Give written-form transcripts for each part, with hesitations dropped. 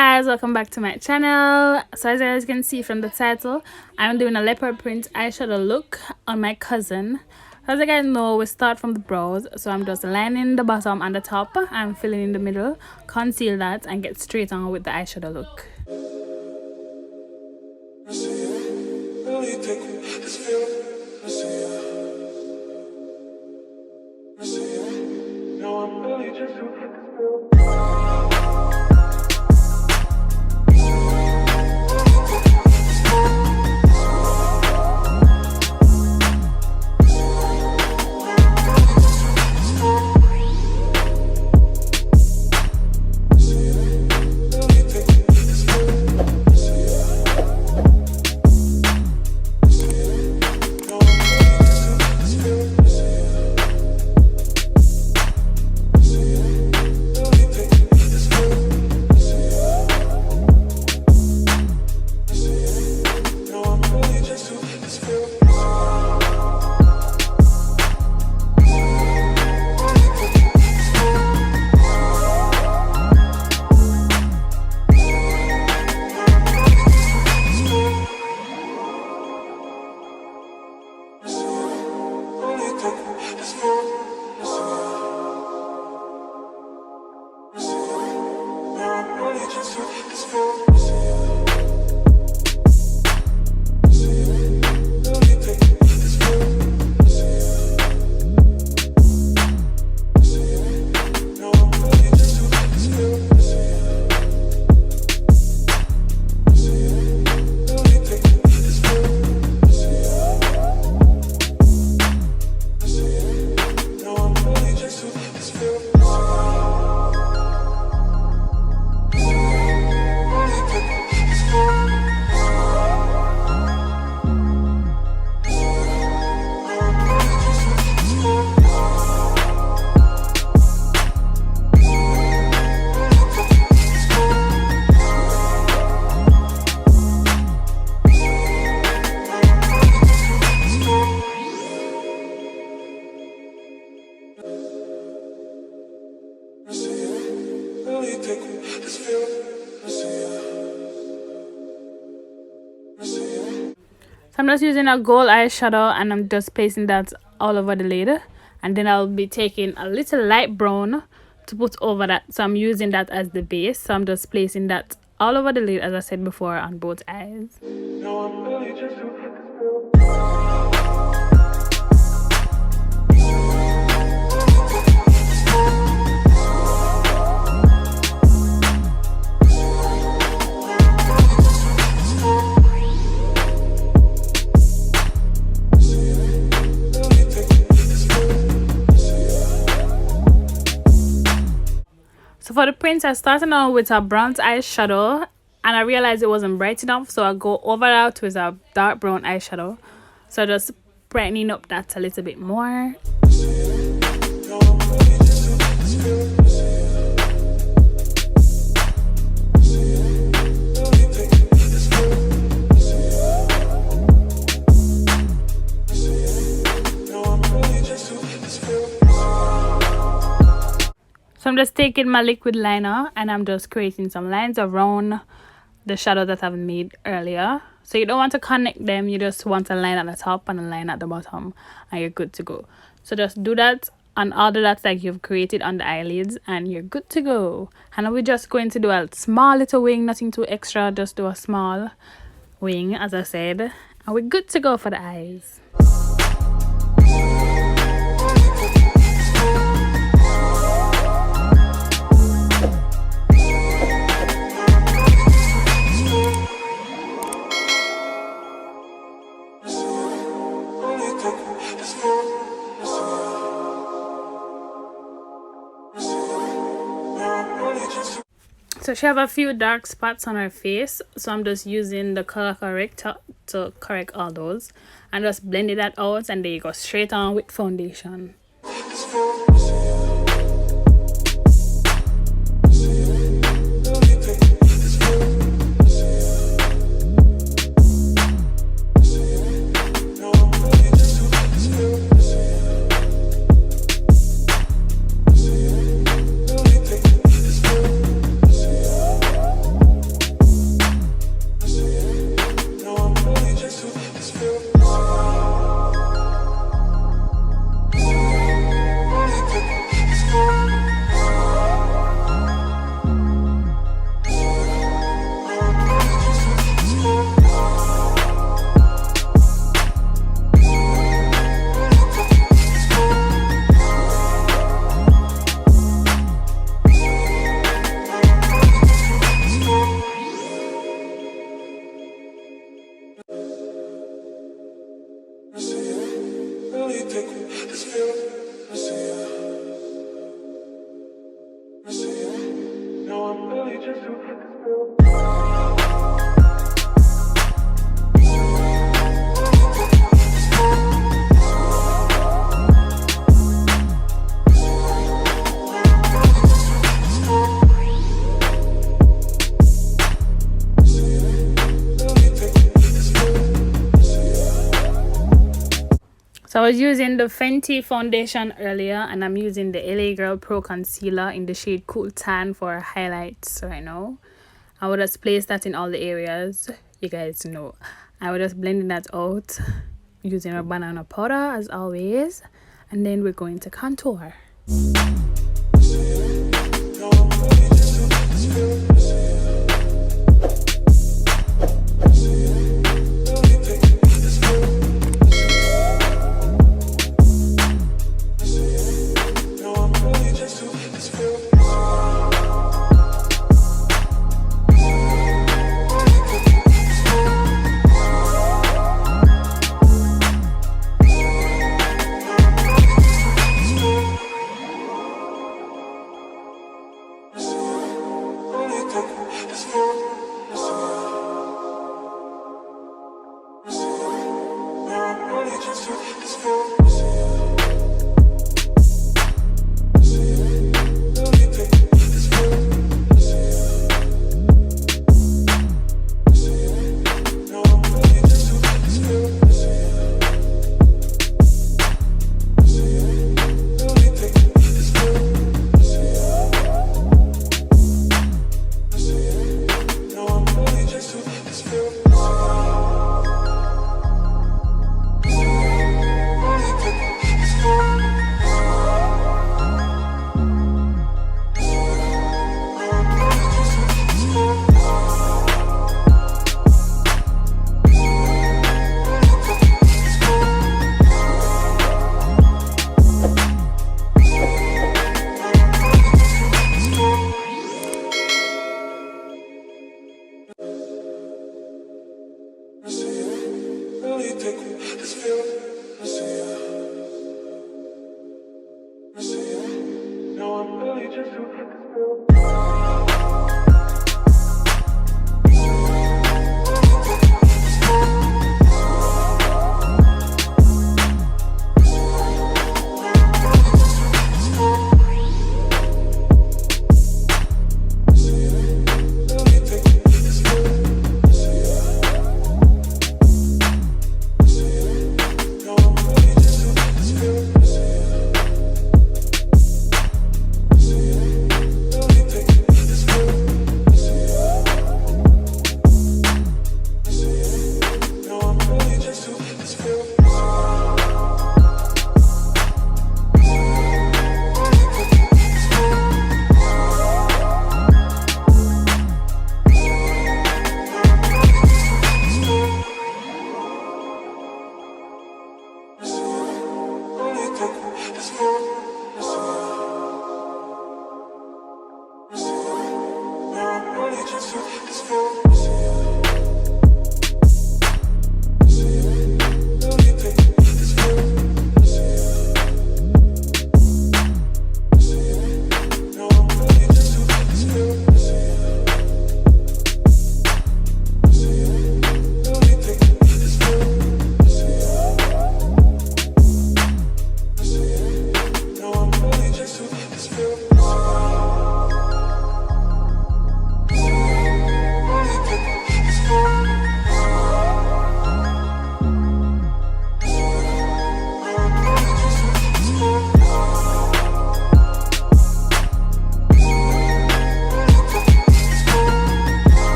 guys, welcome back to my channel. So as you guys can see from the title, I'm doing a leopard print eyeshadow look on my cousin. As you guys know, we start from the brows, so I'm just lining the bottom and the top and filling in the middle, conceal that and get straight on with the eyeshadow look. So I'm just using a gold eyeshadow and I'm just placing that all over the lid, and then I'll be taking a little light brown to put over that. So I'm using that as the base, so I'm just placing that all over the lid, as I said before, on both eyes. So for the print, I started out with a bronze eyeshadow and I realized it wasn't bright enough, so I go over out with a dark brown eyeshadow. So just brightening up that a little bit more. So I'm just taking my liquid liner and I'm just creating some lines around the shadow that I've made earlier. So you don't want to connect them, you just want a line at the top and a line at the bottom and you're good to go. So just do that on all the dots like you've created on the eyelids and you're good to go. And we're just going to do a small little wing, nothing too extra, just do a small wing as I said, and we're good to go for the eyes. So she have a few dark spots on her face, so I'm just using the color corrector to correct all those and just blending that out, and there you go, straight on with foundation. So I was using the Fenty foundation earlier, and I'm using the LA Girl Pro Concealer in the shade Cool Tan for highlights right now. I would just place that in all the areas. You guys know. I would just blend that out using a banana powder as always. And then we're going to contour.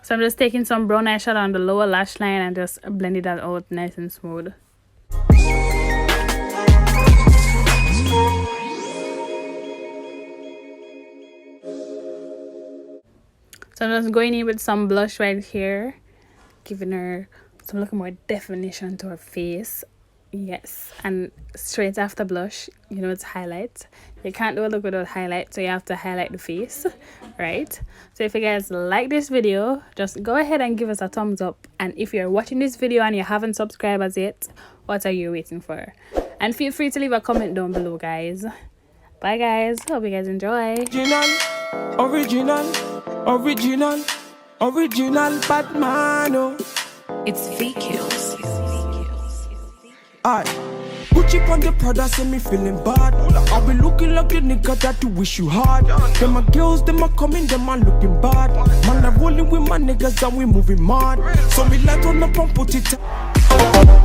So I'm just taking some brown eyeshadow on the lower lash line and just blending that out nice and smooth. So I'm just going in with some blush right here, giving her some little more definition to her face. Yes, and straight after blush, you know, it's highlight. You can't do a look without highlight, so you have to highlight the face, right? So if you guys like this video, just go ahead and give us a thumbs up. And if you're watching this video and you haven't subscribed as yet, what are you waiting for? And feel free to leave a comment down below, guys. Bye guys, hope you guys enjoy. Original Batman. It's VQs. Alright, Gucci chip on the Prada, say me feeling bad. I be looking like the nigga that you wish you had. Them my girls, them a coming, them a looking bad. Man, I rolling with my niggas and we moving mad. So me light on up and put it.